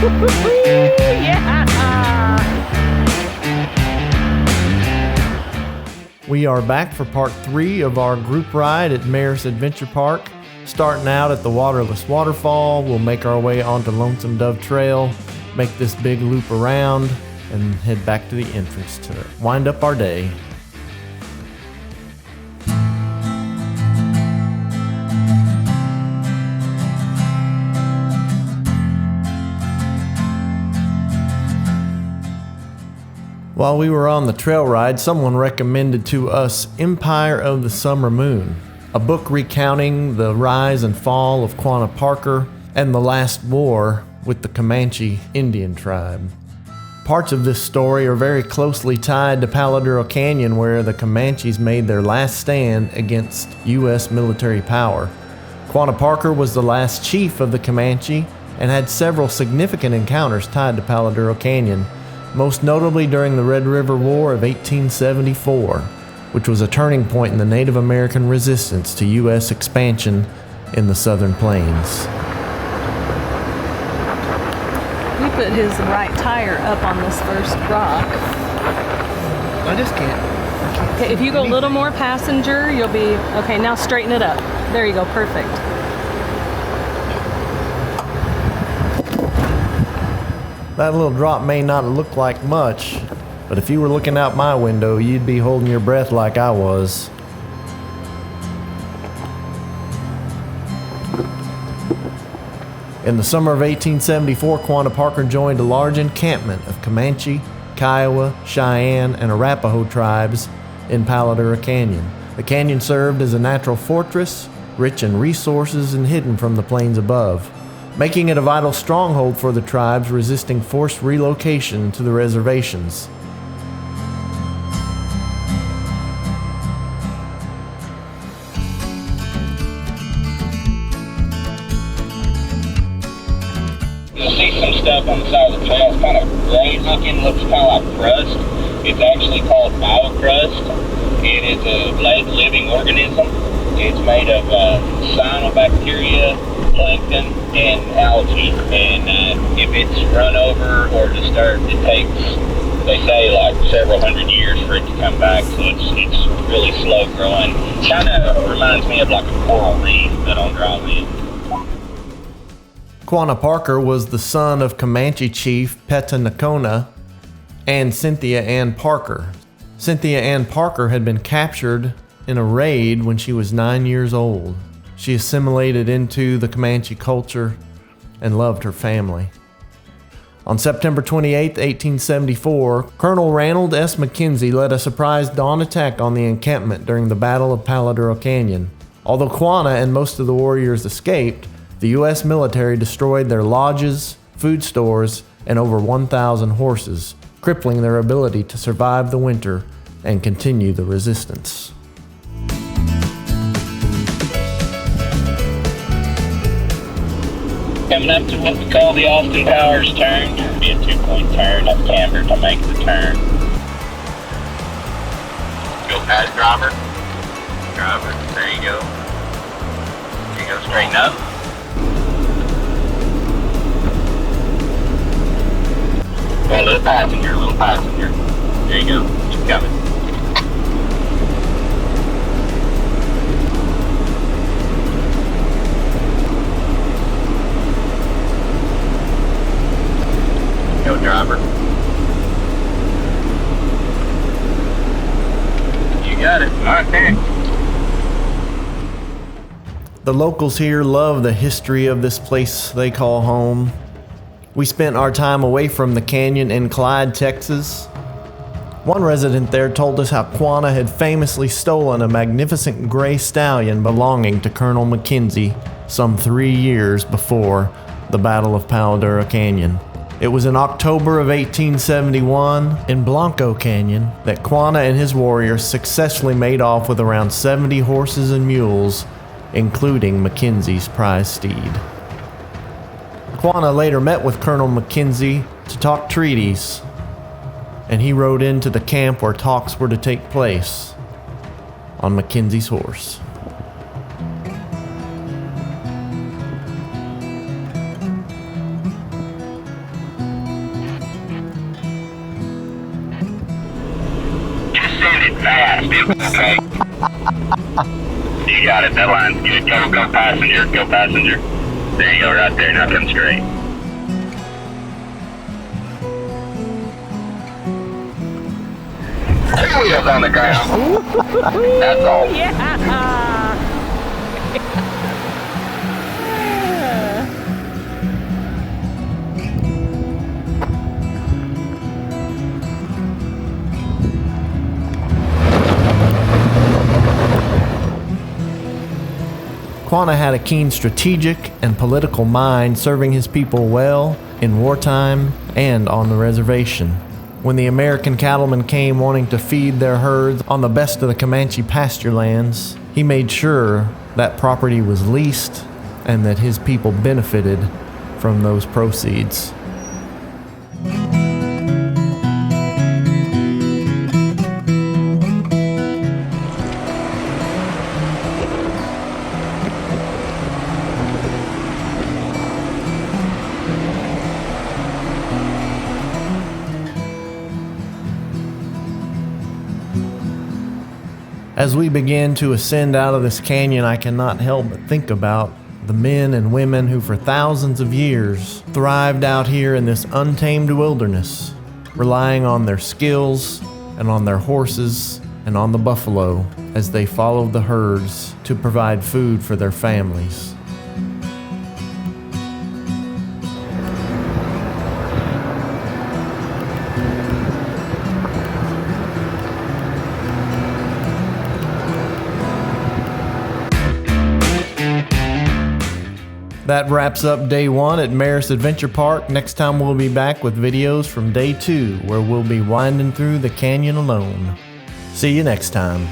Yeah! We are back for part 3 of our group ride at Merus Adventure Park. Starting out at the Waterless Waterfall, we'll make our way onto Lonesome Dove Trail, make this big loop around, and head back to the entrance to wind up our day. While we were on the trail ride, someone recommended to us Empire of the Summer Moon, a book recounting the rise and fall of Quanah Parker and the last war with the Comanche Indian tribe. Parts of this story are very closely tied to Palo Duro Canyon, where the Comanches made their last stand against U.S. military power. Quanah Parker was the last chief of the Comanche and had several significant encounters tied to Palo Duro Canyon, most notably during the Red River War of 1874, which was a turning point in the Native American resistance to U.S. expansion in the Southern Plains. We put his right tire up on this first rock. I just can't. Okay, if you go a little more passenger, you'll be, okay, now straighten it up. There you go, perfect. That little drop may not look like much, but if you were looking out my window, you'd be holding your breath like I was. In the summer of 1874, Quanah Parker joined a large encampment of Comanche, Kiowa, Cheyenne, and Arapaho tribes in Palo Duro Canyon. The canyon served as a natural fortress, rich in resources and hidden from the plains above, making it a vital stronghold for the tribes resisting forced relocation to the reservations. You'll see some stuff on the side of the trail. It's kind of gray looking, looks kind of like crust. It's actually called Bio-Crust. It is a living organism. It's made of cyanobacteria, plankton, and algae. And if it's run over or disturbed, it takes, they say, like several hundred years for it to come back. So it's really slow growing. Kind of reminds me of like a coral reef that'll dry in. Quanah Parker was the son of Comanche chief Quanah and Cynthia Ann Parker. Cynthia Ann Parker had been captured in a raid when she was 9 years old. She assimilated into the Comanche culture and loved her family. On September 28, 1874, Colonel Ranald S. McKenzie led a surprise dawn attack on the encampment during the Battle of Palo Duro Canyon. Although Quanah and most of the warriors escaped, the U.S. military destroyed their lodges, food stores, and over 1,000 horses, crippling their ability to survive the winter and continue the resistance. Coming up to what we call the Austin Powers turn. It'll be a 2-point turn up camber to make the turn. Go past driver. Driver, there you go. There you go, straighten up. A little passenger. There you go, keep coming. Go driver. You got it. Alright, thanks. The locals here love the history of this place they call home. We spent our time away from the canyon in Clyde, Texas. One resident there told us how Quanah had famously stolen a magnificent gray stallion belonging to Colonel McKenzie some 3 years before the Battle of Palo Duro Canyon. It was in October of 1871 in Blanco Canyon that Quanah and his warriors successfully made off with around 70 horses and mules, including McKenzie's prize steed. Quanah later met with Colonel McKenzie to talk treaties, and he rode into the camp where talks were to take place on McKenzie's horse. it fast. It's okay. You got it. That line's good. Go passenger. Go passenger. There you go, right there. Now come straight. Two wheels on the ground. That's all. Yeah. Quanah had a keen strategic and political mind, serving his people well in wartime and on the reservation. When the American cattlemen came wanting to feed their herds on the best of the Comanche pasture lands, he made sure that property was leased and that his people benefited from those proceeds. As we begin to ascend out of this canyon, I cannot help but think about the men and women who for thousands of years thrived out here in this untamed wilderness, relying on their skills and on their horses and on the buffalo as they followed the herds to provide food for their families. That wraps up day 1 at Merus Adventure Park. Next time we'll be back with videos from day 2, where we'll be winding through the canyon alone. See you next time.